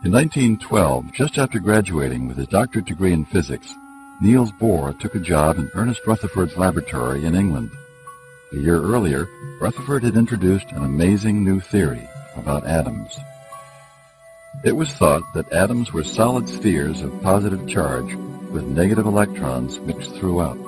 In 1912, just after graduating with his doctorate degree in physics, Niels Bohr took a job in Ernest Rutherford's laboratory in England. A year earlier, Rutherford had introduced an amazing new theory about atoms. It was thought that atoms were solid spheres of positive charge with negative electrons mixed throughout.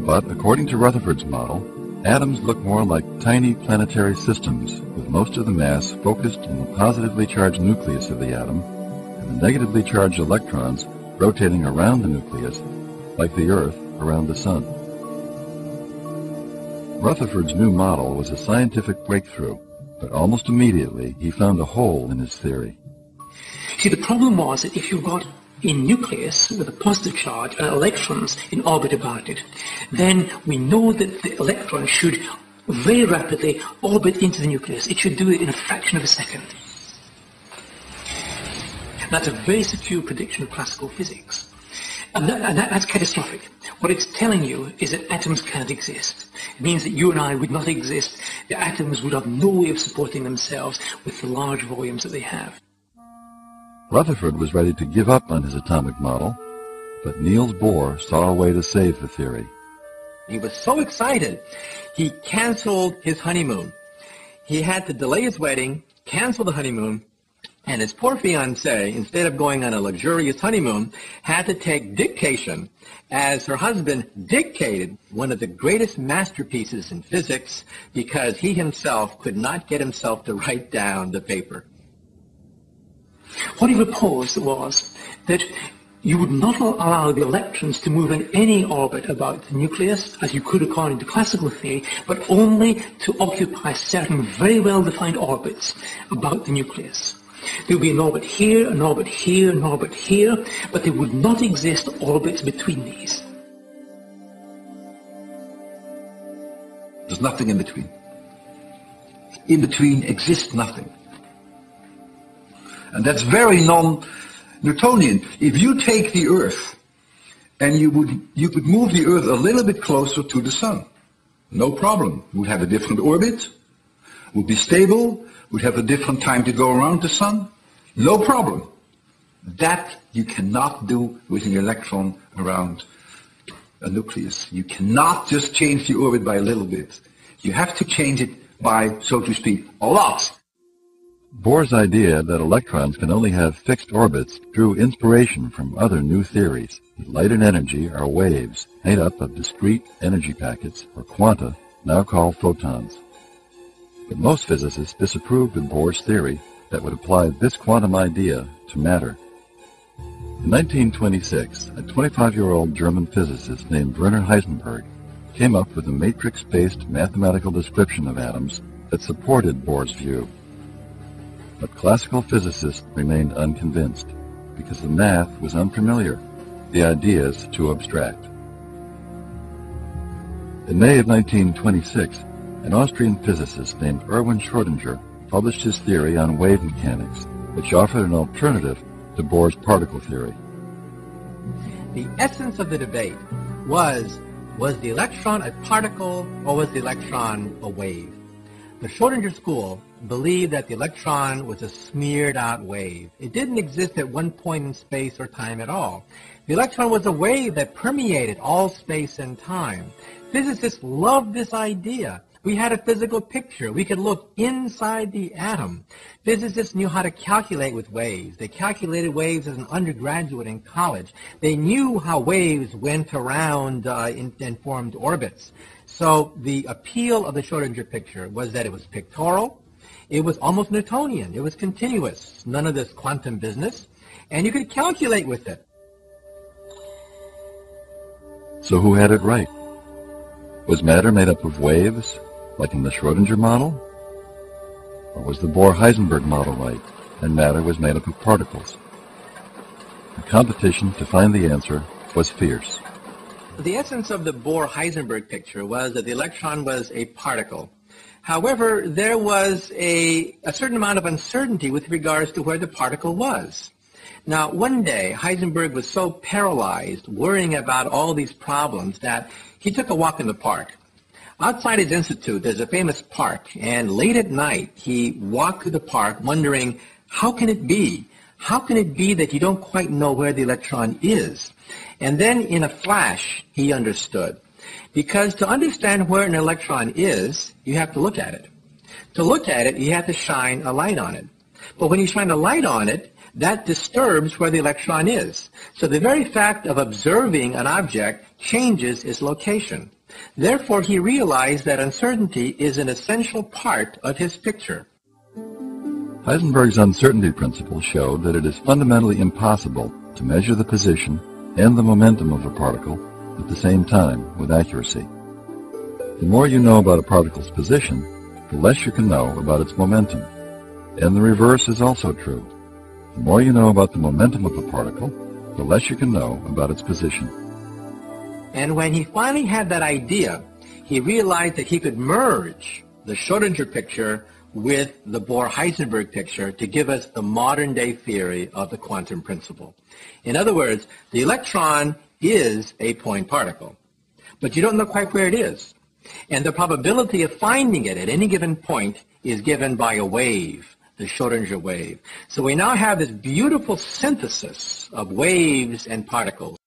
But according to Rutherford's model, atoms look more like tiny planetary systems, with most of the mass focused in the positively charged nucleus of the atom, and the negatively charged electrons rotating around the nucleus, like the Earth around the Sun. Rutherford's new model was a scientific breakthrough, but almost immediately he found a hole in his theory. See, the problem was that if you've got a nucleus with a positive charge and electrons in orbit about it, then we know that the electron should very rapidly orbit into the nucleus. It should do it in a fraction of a second. That's a very secure prediction of classical physics. And that's catastrophic. What it's telling you is that atoms can't exist. It means that you and I would not exist. The atoms would have no way of supporting themselves with the large volumes that they have. Rutherford was ready to give up on his atomic model, but Niels Bohr saw a way to save the theory. He was so excited, he canceled his honeymoon. He had to delay his wedding, cancel the honeymoon, and his poor fiancée, instead of going on a luxurious honeymoon, had to take dictation as her husband dictated one of the greatest masterpieces in physics because he himself could not get himself to write down the paper. What he proposed was that you would not allow the electrons to move in any orbit about the nucleus, as you could according to classical theory, but only to occupy certain very well-defined orbits about the nucleus. There would be an orbit here, an orbit here, an orbit here, but there would not exist orbits between these. There's nothing in between. In between exists nothing. And that's very non-Newtonian. If you take the Earth and you could move the Earth a little bit closer to the Sun, no problem. We'd have a different orbit, would be stable, would have a different time to go around the Sun, no problem. That you cannot do with an electron around a nucleus. You cannot just change the orbit by a little bit. You have to change it by, so to speak, a lot. Bohr's idea that electrons can only have fixed orbits drew inspiration from other new theories. Light and energy are waves made up of discrete energy packets, or quanta, now called photons. But most physicists disapproved of Bohr's theory that would apply this quantum idea to matter. In 1926, a 25-year-old German physicist named Werner Heisenberg came up with a matrix-based mathematical description of atoms that supported Bohr's view. But classical physicists remained unconvinced because the math was unfamiliar, the ideas too abstract. In May of 1926, an Austrian physicist named Erwin Schrödinger published his theory on wave mechanics, which offered an alternative to Bohr's particle theory. The essence of the debate was the electron a particle or was the electron a wave? The Schrödinger school believed that the electron was a smeared out wave. It didn't exist at one point in space or time at all. The electron was a wave that permeated all space and time. Physicists loved this idea. We had a physical picture. We could look inside the atom. Physicists knew how to calculate with waves. They calculated waves as an undergraduate in college. They knew how waves went around and formed orbits. So the appeal of the Schrödinger picture was that it was pictorial. It was almost Newtonian. It was continuous. None of this quantum business. And you could calculate with it. So who had it right? Was matter made up of waves, like in the Schrödinger model? Or was the Bohr-Heisenberg model right, and matter was made up of particles? The competition to find the answer was fierce. The essence of the Bohr-Heisenberg picture was that the electron was a particle. However, there was a certain amount of uncertainty with regards to where the particle was. Now, one day, Heisenberg was so paralyzed, worrying about all these problems, that he took a walk in the park. Outside his institute, there's a famous park, and late at night, he walked through the park wondering How can it be? How can it be that you don't quite know where the electron is? And then in a flash, he understood. Because to understand where an electron is, you have to look at it. To look at it, you have to shine a light on it. But when you shine a light on it, that disturbs where the electron is. So the very fact of observing an object changes its location. Therefore, he realized that uncertainty is an essential part of his picture. Heisenberg's uncertainty principle showed that it is fundamentally impossible to measure the position and the momentum of a particle at the same time with accuracy. The more you know about a particle's position, the less you can know about its momentum. And the reverse is also true. The more you know about the momentum of a particle, the less you can know about its position. And when he finally had that idea, he realized that he could merge the Schrödinger picture with the Bohr-Heisenberg picture to give us the modern-day theory of the quantum principle. In other words, the electron is a point particle, but you don't know quite where it is. And the probability of finding it at any given point is given by a wave, the Schrödinger wave. So we now have this beautiful synthesis of waves and particles.